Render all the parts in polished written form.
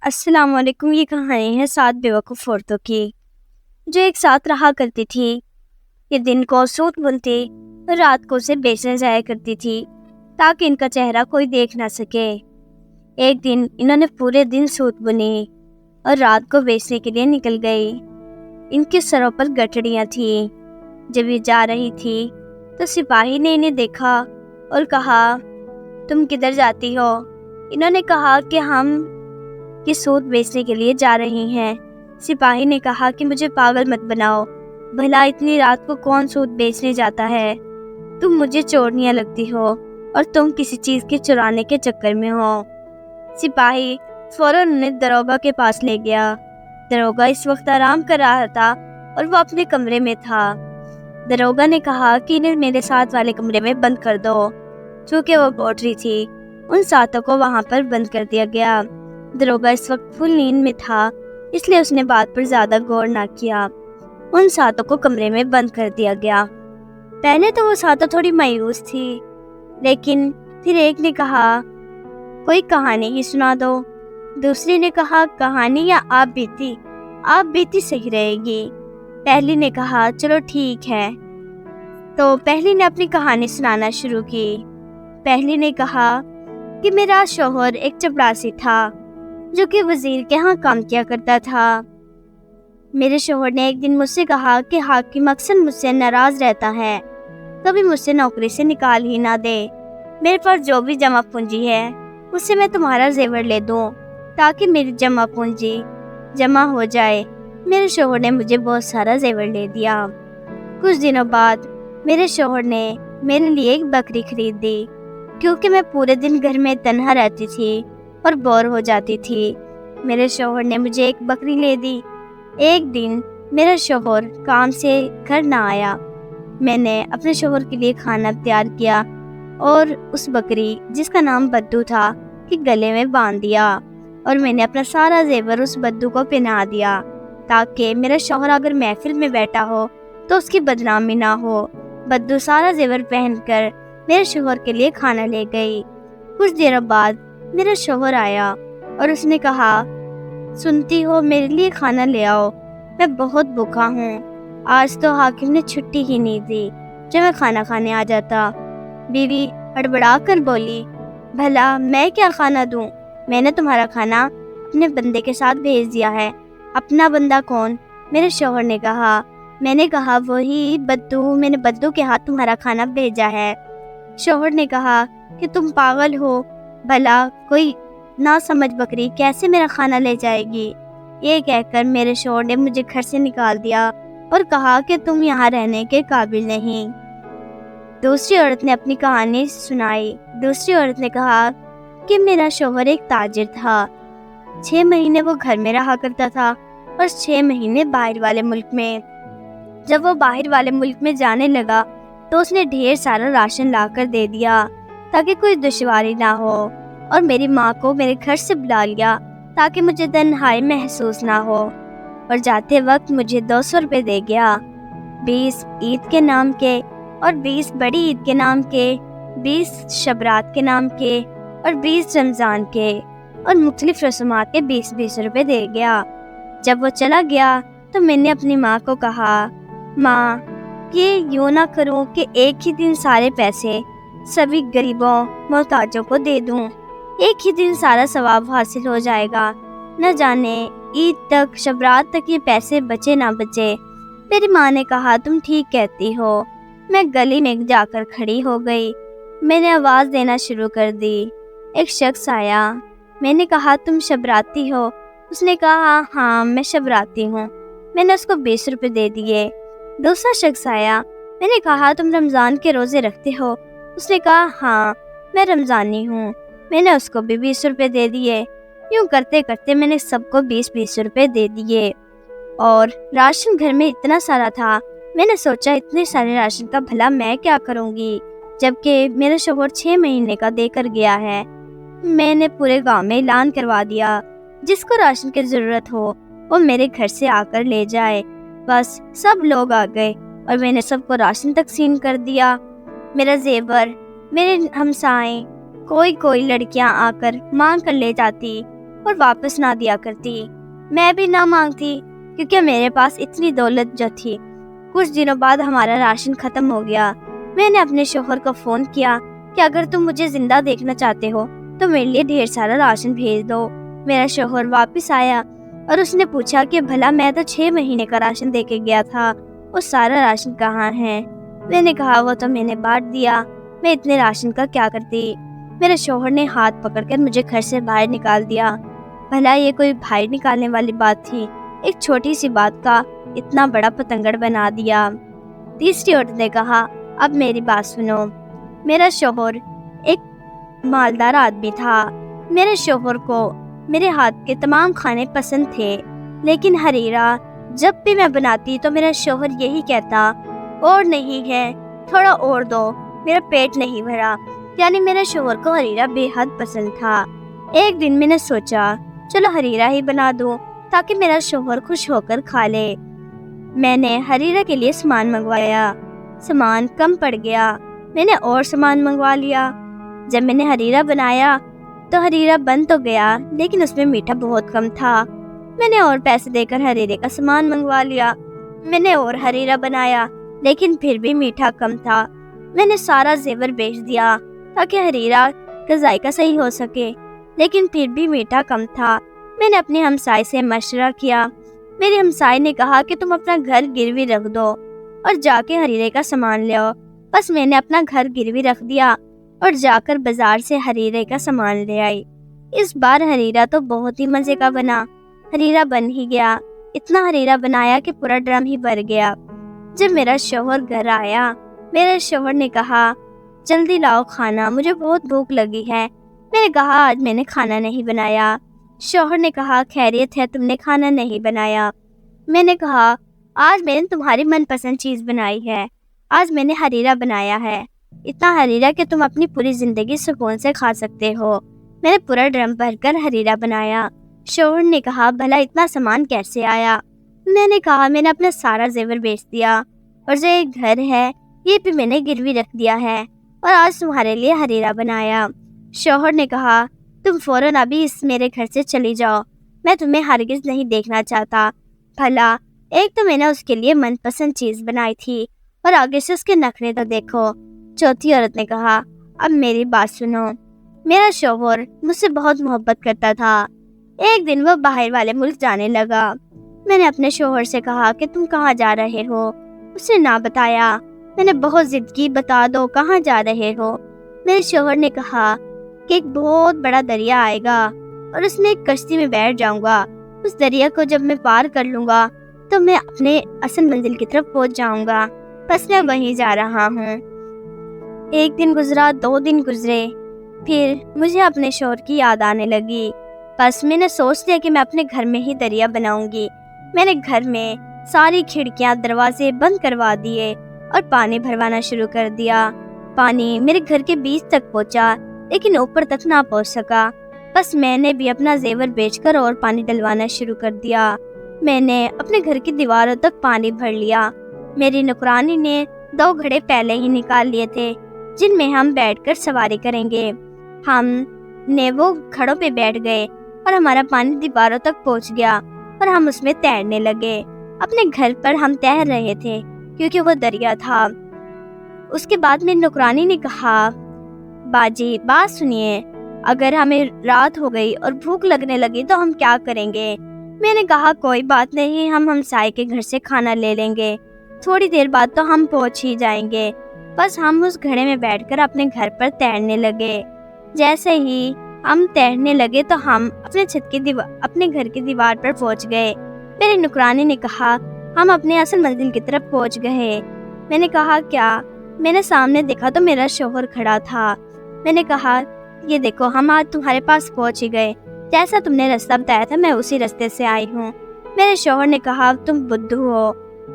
السلام علیکم۔ یہ کہانی ہے 7 بیوقوف عورتوں کی جو ایک ساتھ رہا کرتی تھی۔ یہ دن کو سوت بنتی اور رات کو اسے بیچنے جایا کرتی تھی تاکہ ان کا چہرہ کوئی دیکھ نہ سکے۔ ایک دن انہوں نے پورے دن سوت بنی اور رات کو بیچنے کے لیے نکل گئی۔ ان کے سروں پر گٹھڑیاں تھیں۔ جب یہ جا رہی تھی تو سپاہی نے انہیں دیکھا اور کہا، تم کدھر جاتی ہو؟ انہوں نے کہا کہ ہم یہ سوت بیچنے کے لیے جا رہی ہیں۔ سپاہی نے کہا کہ مجھے پاگل مت بناؤ، بھلا اتنی رات کو کون سوت بیچنے جاتا ہے؟ تم مجھے چورنیاں لگتی ہو اور تم کسی چیز کے چرانے کے چکر میں ہو۔ سپاہی فوراً انہیں داروغہ کے پاس لے گیا۔ داروغہ اس وقت آرام کر رہا تھا اور وہ اپنے کمرے میں تھا۔ داروغہ نے کہا کہ انہیں میرے ساتھ والے کمرے میں بند کر دو۔ چونکہ وہ کوٹری تھی، ان ساتوں کو وہاں پر بند کر دیا گیا۔ داروغہ اس وقت فل نیند میں تھا، اس لیے اس نے بات پر زیادہ غور نہ کیا۔ ان ساتوں کو کمرے میں بند کر دیا گیا۔ پہلے تو وہ ساتوں تھوڑی مایوس تھی، لیکن پھر ایک نے کہا، کوئی کہانی ہی سنا دو۔ دوسری نے کہا، کہانی یا آپ بیتی صحیح رہے گی۔ پہلی نے کہا، چلو ٹھیک ہے۔ تو پہلی نے اپنی کہانی سنانا شروع کی۔ پہلی نے کہا کہ میرا شوہر ایک چپڑاسی تھا جو کہ وزیر کے ہاں کام کیا کرتا تھا۔ میرے شوہر نے ایک دن مجھ سے کہا کہ حاکم اکثر مجھ سے ناراض رہتا ہے، کبھی مجھ سے نوکری سے نکال ہی نہ دے۔ میرے پاس جو بھی جمع پونجی ہے اس سے میں تمہارا زیور لے دوں تاکہ میری جمع پونجی جمع ہو جائے۔ میرے شوہر نے مجھے بہت سارا زیور لے دیا۔ کچھ دنوں بعد میرے شوہر نے میرے لیے ایک بکری خرید دی، کیونکہ میں پورے دن گھر میں تنہا رہتی تھی اور بور ہو جاتی تھی۔ میرے شوہر نے مجھے ایک بکری لے دی۔ ایک دن میرا شوہر کام سے گھر نہ آیا۔ میں نے اپنے شوہر کے لیے کھانا تیار کیا اور اس بکری، جس کا نام بدو تھا، کے گلے میں باندھ دیا، اور میں نے اپنا سارا زیور اس بدو کو پہنا دیا تاکہ میرا شوہر اگر محفل میں بیٹھا ہو تو اس کی بدنامی نہ ہو۔ بدو سارا زیور پہن کر میرے شوہر کے لیے کھانا لے گئی۔ کچھ دیر بعد میرا شوہر آیا اور اس نے کہا، سنتی ہو، میرے لیے کھانا لے آؤ، میں بہت بھوکا ہوں۔ آج تو حاکم نے چھٹی ہی نہیں دی جو میں کھانا کھانے آ جاتا۔ بیوی ہڑبڑا کر بولی، بھلا میں کیا کھانا دوں؟ میں نے تمہارا کھانا اپنے بندے کے ساتھ بھیج دیا ہے۔ اپنا بندہ کون؟ میرے شوہر نے کہا۔ میں نے کہا، وہی بدو، میں نے بدو کے ہاتھ تمہارا کھانا بھیجا ہے۔ شوہر نے کہا کہ تم پاگل ہو، بھلا کوئی نہ سمجھ بکری کیسے میرا کھانا لے جائے گی؟ یہ کہہ کر میرے شوہر نے مجھے گھر سے نکال دیا اور کہا کہ تم یہاں رہنے کے قابل نہیں۔ دوسری عورت نے اپنی کہانی سنائی۔ دوسری عورت نے کہا کہ میرا شوہر ایک تاجر تھا۔ 6 مہینے وہ گھر میں رہا کرتا تھا اور 6 مہینے باہر والے ملک میں۔ جب وہ باہر والے ملک میں جانے لگا تو اس نے ڈھیر سارا راشن لا کر دے دیا تاکہ کوئی دشواری نہ ہو، اور میری ماں کو میرے گھر سے بلا لیا تاکہ مجھے تنہائی محسوس نہ ہو، اور جاتے وقت مجھے 200 روپے دے گیا۔ 20 عید کے نام کے اور 20 بڑی عید کے نام کے، 20 شبرات کے نام کے اور 20 رمضان کے، اور مختلف رسومات کے 20 روپے دے گیا۔ جب وہ چلا گیا تو میں نے اپنی ماں کو کہا، ماں، یہ یوں نہ کروں کہ ایک ہی دن سارے پیسے سبھی غریبوں محتاجوں کو دے دوں۔ ایک ہی دن سارا ثواب حاصل ہو جائے گا، نہ جانے عید تک، شبرات تک یہ پیسے بچے نہ بچے۔ میری ماں نے کہا، تم ٹھیک کہتی ہو۔ میں گلی میں جا کر کھڑی ہو گئی۔ میں نے آواز دینا شروع کر دی۔ ایک شخص آیا۔ میں نے کہا، تم شبراتی ہو؟ اس نے کہا، ہاں میں شبراتی ہوں۔ میں نے اس کو 20 روپے دے دیے۔ دوسرا شخص آیا۔ میں نے کہا، تم رمضان کے روزے رکھتے ہو؟ اس نے کہا، ہاں میں رمضانی ہوں۔ میں نے اس کو بھی 20 روپے دے دیے۔ یوں کرتے کرتے میں نے سب کو 20 روپے دے دیے، اور راشن گھر میں اتنا سارا تھا، میں نے سوچا اتنے سارے راشن کا بھلا میں کیا کروں گی، جبکہ میرا شوہر 6 مہینے کا دے کر گیا ہے۔ میں نے پورے گاؤں میں اعلان کروا دیا، جس کو راشن کی ضرورت ہو وہ میرے گھر سے آ کر لے جائے۔ بس سب لوگ آ گئے اور میں نے سب کو راشن تقسیم کر دیا۔ میرا زیور، میرے ہمسائیں، کوئی لڑکیاں آ کر مانگ کر لے جاتی، اور واپس نہ دیا کرتی۔ میں بھی نہ مانگتی کیونکہ میرے پاس اتنی دولت جو تھی۔ کچھ دنوں بعد ہمارا راشن ختم ہو گیا۔ میں نے اپنے شوہر کو فون کیا کہ اگر تم مجھے زندہ دیکھنا چاہتے ہو تو میرے لیے ڈھیر سارا راشن بھیج دو۔ میرا شوہر واپس آیا اور اس نے پوچھا کہ بھلا میں تو 6 مہینے کا راشن دے کے گیا تھا، وہ سارا راشن کہاں ہے؟ میں نے کہا وہ تو میں نے بانٹ دیا، میں اتنے راشن کا کیا کرتی؟ میرے شوہر نے ہاتھ پکڑ کر مجھے گھر سے باہر نکال دیا۔ بھلا یہ کوئی باہر نکالنے والی بات تھی؟ ایک چھوٹی سی بات کا اتنا بڑا پتنگڑ بنا دیا۔ تیسری عورت نے کہا اب میری بات سنو۔ میرا شوہر ایک مالدار آدمی تھا۔ میرے شوہر کو میرے ہاتھ کے تمام کھانے پسند تھے، لیکن حریرہ جب بھی میں بناتی تو میرا شوہر یہی کہتا اور نہیں ہے، تھوڑا اور دو، میرا پیٹ نہیں بھرا۔ یعنی میرے شوہر کو حریرہ بے حد پسند تھا۔ ایک دن میں نے سوچا چلو حریرہ ہی بنا دوں تاکہ میرا شوہر خوش ہو کر کھا لے۔ میں نے حریرہ کے لیے سامان منگوایا، سامان کم پڑ گیا، میں نے اور سامان منگوا لیا۔ جب میں نے حریرہ بنایا تو حریرہ بن تو گیا لیکن اس میں میٹھا بہت کم تھا۔ میں نے اور پیسے دے کر حریرے کا سامان منگوا لیا۔ میں نے اور حریرہ بنایا لیکن پھر بھی میٹھا کم تھا۔ میں نے سارا زیور بیچ دیا تاکہ حریرہ کا ذائقہ صحیح ہو سکے، لیکن پھر بھی میٹھا کم تھا۔ میں نے اپنے ہمسائے سے مشورہ کیا۔ میرے ہمسائے نے کہا کہ تم اپنا گھر گروی رکھ دو اور جا کے حریرے کا سامان لے آؤ۔ بس میں نے اپنا گھر گروی رکھ دیا اور جا کر بازار سے حریرے کا سامان لے آئی۔ اس بار حریرہ تو بہت ہی مزے کا بنا۔ حریرہ بن ہی گیا، اتنا حریرہ بنایا کہ پورا ڈرم ہی بھر گیا۔ جب میرا شوہر گھر آیا، میرے شوہر نے کہا جلدی لاؤ کھانا، مجھے بہت بھوک لگی ہے۔ میں نے کہا آج میں نے کھانا نہیں بنایا۔ شوہر نے کہا خیریت ہے، تم نے کھانا نہیں بنایا؟ میں نے کہا آج میں نے تمہاری من پسند چیز بنائی ہے، آج میں نے حریرہ بنایا ہے، اتنا حریرہ کہ تم اپنی پوری زندگی سکون سے کھا سکتے ہو۔ میں نے پورا ڈرم بھر کر حریرہ بنایا۔ شوہر نے کہا بھلا اتنا سامان کیسے آیا؟ میں نے کہا میں نے اپنا سارا زیور بیچ دیا اور جو ایک گھر ہے یہ بھی میں نے گروی رکھ دیا ہے اور آج تمہارے لیے حریرہ بنایا۔ شوہر نے کہا تم فوراً ابھی اس میرے گھر سے چلی جاؤ، میں تمہیں ہرگز نہیں دیکھنا چاہتا۔ بھلا ایک تو میں نے اس کے لیے من پسند چیز بنائی تھی اور آگے سے اس کے نخرے تو دیکھو۔ چوتھی عورت نے کہا اب میری بات سنو۔ میرا شوہر مجھ سے بہت محبت کرتا تھا۔ ایک دن وہ باہر والے ملک جانے لگا۔ میں نے اپنے شوہر سے کہا کہ تم کہاں جا رہے ہو؟ اس نے نہ بتایا۔ میں نے بہت ضد کی بتا دو کہاں جا رہے ہو؟ میرے شوہر نے کہا کہ ایک بہت بڑا دریا آئے گا اور اس میں ایک کشتی میں بیٹھ جاؤں گا۔ اس دریا کو جب میں پار کر لوں گا تو میں اپنے اصل منزل کی طرف پہنچ جاؤں گا، بس میں وہیں جا رہا ہوں۔ ایک دن گزرا، 2 دن گزرے، پھر مجھے اپنے شوہر کی یاد آنے لگی۔ بس میں نے سوچ لیا کہ میں اپنے گھر میں ہی دریا بناؤں گی۔ میں نے گھر میں ساری کھڑکیاں دروازے بند کروا دیے اور پانی بھروانا شروع کر دیا۔ پانی میرے گھر کے بیچ تک پہنچا لیکن اوپر تک نہ پہنچ سکا۔ بس میں نے بھی اپنا زیور بیچ کر اور پانی ڈلوانا شروع کر دیا۔ میں نے اپنے گھر کی دیواروں تک پانی بھر لیا۔ میری نوکرانی نے 2 گھڑے پہلے ہی نکال لیے تھے جن میں ہم بیٹھ کر سواری کریں گے۔ ہم نے وہ گھڑوں پہ بیٹھ گئے اور ہمارا پانی دیواروں تک پہنچ گیا اور ہم اس میں تیرنے لگے۔ اپنے گھر پر ہم تیر رہے تھے کیونکہ وہ دریا تھا۔ اس کے بعد میری نوکرانی نے کہا باجی بات سنیے، اگر ہمیں رات ہو گئی اور بھوک لگنے لگی تو ہم کیا کریں گے؟ میں نے کہا کوئی بات نہیں، ہم ہمسائے کے گھر سے کھانا لے لیں گے، تھوڑی دیر بعد تو ہم پہنچ ہی جائیں گے۔ بس ہم اس گھڑے میں بیٹھ کر اپنے گھر پر تیرنے لگے۔ جیسے ہی ہم تیرنے لگے تو ہم اپنے گھر کی دیوار پر پہنچ گئے۔ میری نوکرانی نے کہا ہم اپنے اصل منزل کی طرف پہنچ گئے۔ میں نے کہا کیا؟ میں نے سامنے دیکھا تو میرا شوہر کھڑا تھا۔ میں نے کہا یہ دیکھو ہم آج تمہارے پاس پہنچ ہی گئے، جیسا تم نے راستہ بتایا تھا میں اسی راستے سے آئی ہوں۔ میرے شوہر نے کہا تم بدھو ہو،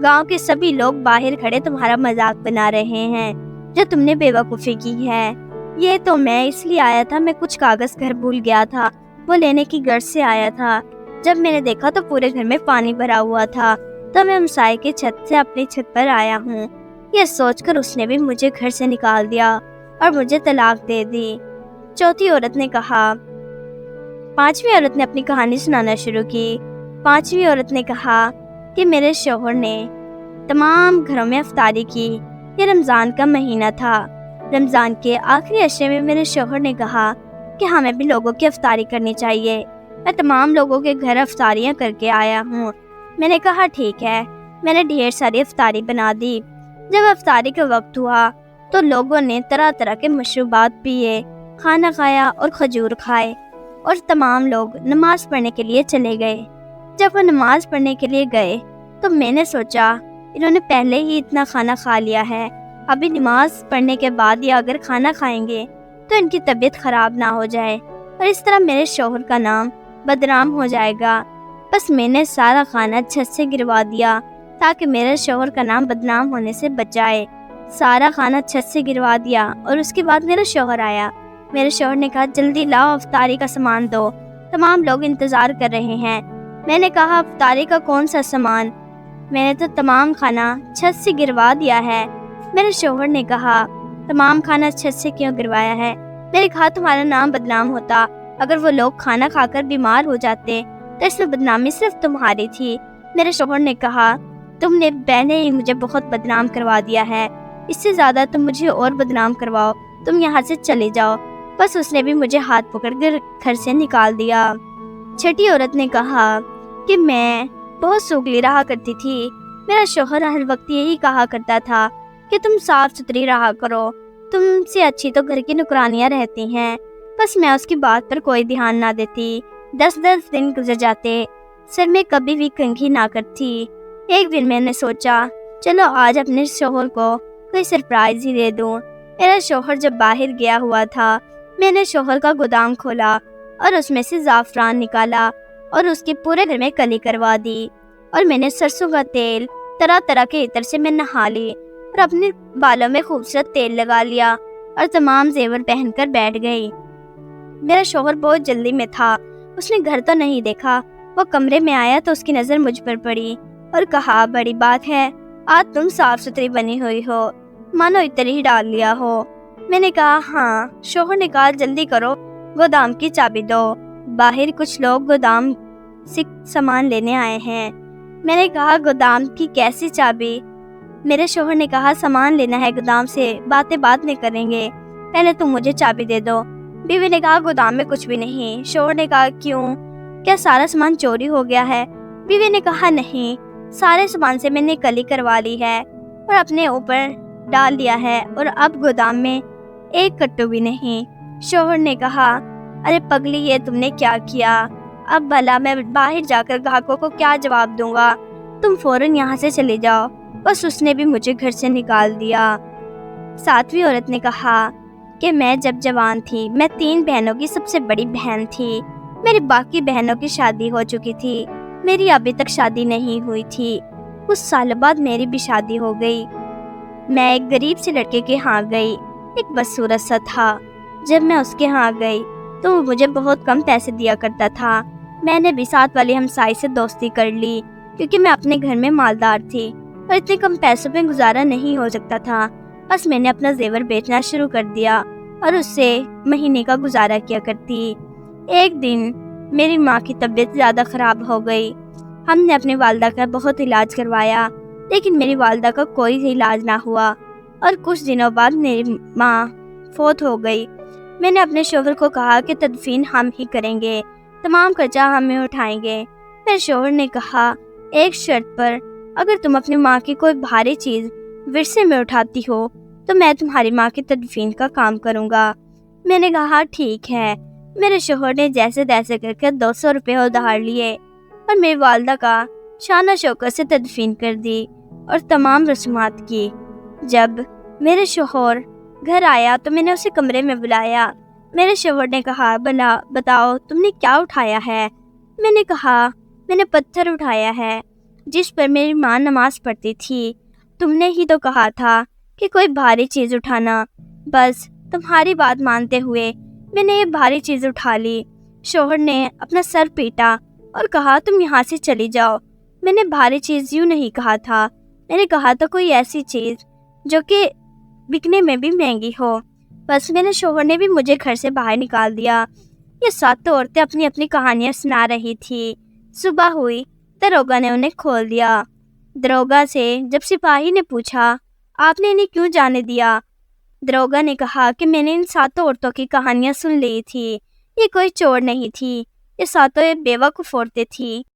گاؤں کے سبھی لوگ باہر کھڑے تمہارا مذاق بنا رہے ہیں جو تم نے بے وقوفی کی ہے۔ یہ تو میں اس لیے آیا تھا، میں کچھ کاغذ گھر بھول گیا تھا، وہ لینے کی غرض سے آیا تھا۔ جب میں نے دیکھا تو پورے گھر میں پانی بھرا ہوا تھا، تو میں ہمسائے کی چھت سے اپنی چھت پر آیا ہوں۔ یہ سوچ کر اس نے بھی مجھے گھر سے نکال دیا اور مجھے طلاق دے دی۔ چوتھی عورت نے کہا 5ویں عورت نے اپنی کہانی سنانا شروع کی۔ 5ویں عورت نے کہا کہ میرے شوہر نے تمام گھروں میں افطاری کی۔ یہ رمضان کا مہینہ تھا۔ رمضان کے آخری عشرے میں میرے شوہر نے کہا کہ ہمیں بھی لوگوں کی افطاری کرنی چاہیے۔ میں تمام لوگوں کے گھر افطاریاں کر کے آیا ہوں۔ میں نے کہا ٹھیک ہے۔ میں نے ڈھیر ساری افطاری بنا دی۔ جب افطاری کا وقت ہوا تو لوگوں نے طرح طرح کے مشروبات پیے، کھانا کھایا اور کھجور کھائے، اور تمام لوگ نماز پڑھنے کے لیے چلے گئے۔ جب وہ نماز پڑھنے کے لیے گئے تو میں نے سوچا انہوں نے پہلے ہی اتنا کھانا کھا لیا ہے، ابھی نماز پڑھنے کے بعد یا اگر کھانا کھائیں گے تو ان کی طبیعت خراب نہ ہو جائے اور اس طرح میرے شوہر کا نام بدنام ہو جائے گا۔ بس میں نے سارا کھانا چھت سے گروا دیا تاکہ میرے شوہر کا نام بدنام ہونے سے بچ جائے۔ سارا کھانا چھت سے گروا دیا اور اس کے بعد میرا شوہر آیا۔ میرے شوہر نے کہا جلدی لاؤ افطاری کا سامان دو، تمام لوگ انتظار کر رہے ہیں۔ میں نے کہا افطاری کا کون سا سامان؟ میں نے تو تمام کھانا چھت سے گروا دیا ہے۔ میرے شوہر نے کہا تمام کھانا چھت سے کیوں گروایا ہے؟ میں نے کہا تمہارا نام بدنام ہوتا، اگر وہ لوگ کھانا کھا کر بیمار ہو جاتے تو اس میں بدنامی صرف تمہاری تھی۔ میرے شوہر نے کہا تم نے پہلے ہی مجھے بہت بدنام کروا دیا ہے، اس سے زیادہ تم مجھے اور بدنام کرواؤ، تم یہاں سے چلے جاؤ۔ بس اس نے بھی مجھے ہاتھ پکڑ کر گھر سے نکال دیا۔ 6ٹھی عورت نے کہا کہ میں بہت سوگلی رہا کرتی تھی۔ میرا شوہر ہر وقت یہی کہا کرتا تھا کہ تم صاف ستھری رہا کرو، تم سے اچھی تو گھر کی نوکرانیاں رہتی ہیں۔ بس میں اس کی بات پر کوئی دھیان نہ دیتی۔ 10 دن گزر جاتے، سر میں کبھی بھی کنگھی نہ کرتی۔ ایک دن میں نے سوچا چلو آج اپنے شوہر کو کوئی سرپرائز ہی دے دوں۔ میرا شوہر جب باہر گیا ہوا تھا، میں نے شوہر کا گودام کھولا اور اس میں سے زعفران نکالا اور اس کے پورے گھر میں کلی کروا دی، اور میں نے سرسوں کا تیل طرح طرح کے عطر سے میں نہا لی اور اپنے بالوں میں خوبصورت تیل لگا لیا اور تمام زیور پہن کر بیٹھ گئی۔ میرا شوہر بہت جلدی میں تھا، اس نے گھر تو نہیں دیکھا۔ وہ کمرے میں آیا تو اس کی نظر مجھ پر پڑی اور کہا بڑی بات ہے، آج تم صاف ستھری بنی ہوئی ہو، مانو عطر ہی ڈال لیا ہو۔ میں نے کہا ہاں۔ شوہر نے کہا جلدی کرو، گودام کی چابی دو، باہر کچھ لوگ گودام سے سامان لینے آئے ہیں۔ میں نے کہا گودام کی کیسی چابی؟ میرے شوہر نے کہا سامان لینا ہے گودام سے، باتیں بعد میں کریں گے، پہلے تم مجھے چابی دے دو۔ بیوی نے کہا گودام میں کچھ بھی نہیں۔ شوہر نے کہا کیوں، کیا سارا سامان چوری ہو گیا ہے؟ بیوی نے کہا نہیں، سارے سامان سے میں نے کلی کروا لی ہے اور اپنے اوپر ڈال لیا ہے، اور اب گودام میں ایک کٹو بھی نہیں۔ شوہر نے کہا ارے پگلی یہ تم نے کیا کیا؟ اب بھلا میں باہر جا کر گاہکوں کو کیا جواب دوں گا؟ تم فوراً یہاں سے چلے جاؤ۔ بس اس نے بھی مجھے گھر سے نکال دیا۔ 7ویں عورت نے کہا کہ میں جب جوان تھی میں 3 بہنوں کی سب سے بڑی بہن تھی۔ میری باقی بہنوں کی شادی ہو چکی تھی، میری ابھی تک شادی نہیں ہوئی تھی۔ کچھ سال بعد میری بھی شادی ہو گئی۔ میں ایک غریب سے لڑکے کے ہاں گئی، ایک بدصورت سا تھا۔ جب میں اس کے ہاں گئی تو وہ مجھے بہت کم پیسے دیا کرتا تھا۔ میں نے بھی ساتھ والی ہمسائی سے دوستی کر لی کیونکہ میں اپنے گھر میں مالدار تھی اور اتنے کم پیسوں پہ گزارا نہیں ہو سکتا تھا۔ بس میں نے اپنا زیور بیچنا شروع کر دیا اور اس سے مہینے کا گزارا کیا کرتی۔ ایک دن میری ماں کی طبیعت زیادہ خراب ہو گئی۔ ہم نے اپنی والدہ کا بہت علاج کروایا لیکن میری والدہ کا کوئی علاج نہ ہوا، اور کچھ دنوں بعد میری ماں فوت ہو گئی۔ میں نے اپنے شوہر کو کہا کہ تدفین ہم ہی کریں گے، تمام خرچہ ہمیں اٹھائیں گے۔ میرے شوہر نے کہا ایک شرط پر، اگر تم اپنی ماں کی کوئی بھاری چیز ورثے میں اٹھاتی ہو تو میں تمہاری ماں کی تدفین کا کام کروں گا۔ میں نے کہا ٹھیک ہے۔ میرے شوہر نے جیسے تیسے کر کے 200 روپے ادھار لیے اور میری والدہ کا شانہ شوکت سے تدفین کر دی اور تمام رسومات کی۔ جب میرے شوہر گھر آیا تو میں نے اسے کمرے میں بلایا۔ میرے شوہر نے کہا بلا بتاؤ تم نے کیا اٹھایا ہے؟ میں نے کہا میں نے پتھر اٹھایا ہے جس پر میری ماں نماز پڑھتی تھی۔ تم نے ہی تو کہا تھا کہ کوئی بھاری چیز اٹھانا، بس تمہاری بات مانتے ہوئے میں نے یہ بھاری چیز اٹھا لی۔ شوہر نے اپنا سر پیٹا اور کہا تم یہاں سے چلی جاؤ۔ میں نے بھاری چیز یوں نہیں کہا تھا، میں نے کہا تھا کوئی ایسی چیز جو کہ بکنے میں بھی مہنگی ہو۔ بس میرے شوہر نے بھی مجھے گھر سے باہر نکال دیا۔ یہ ساتوں عورتیں اپنی اپنی کہانیاں سنا رہی تھی۔ صبح ہوئی، دروگا نے انہیں کھول دیا۔ دروگا سے جب سپاہی نے پوچھا آپ نے انہیں کیوں جانے دیا، دروگا نے کہا کہ میں نے ان ساتوں عورتوں کی کہانیاں سن لی تھی۔ یہ کوئی چور نہیں تھی، یہ ساتوں بے وقوف عورتیں تھیں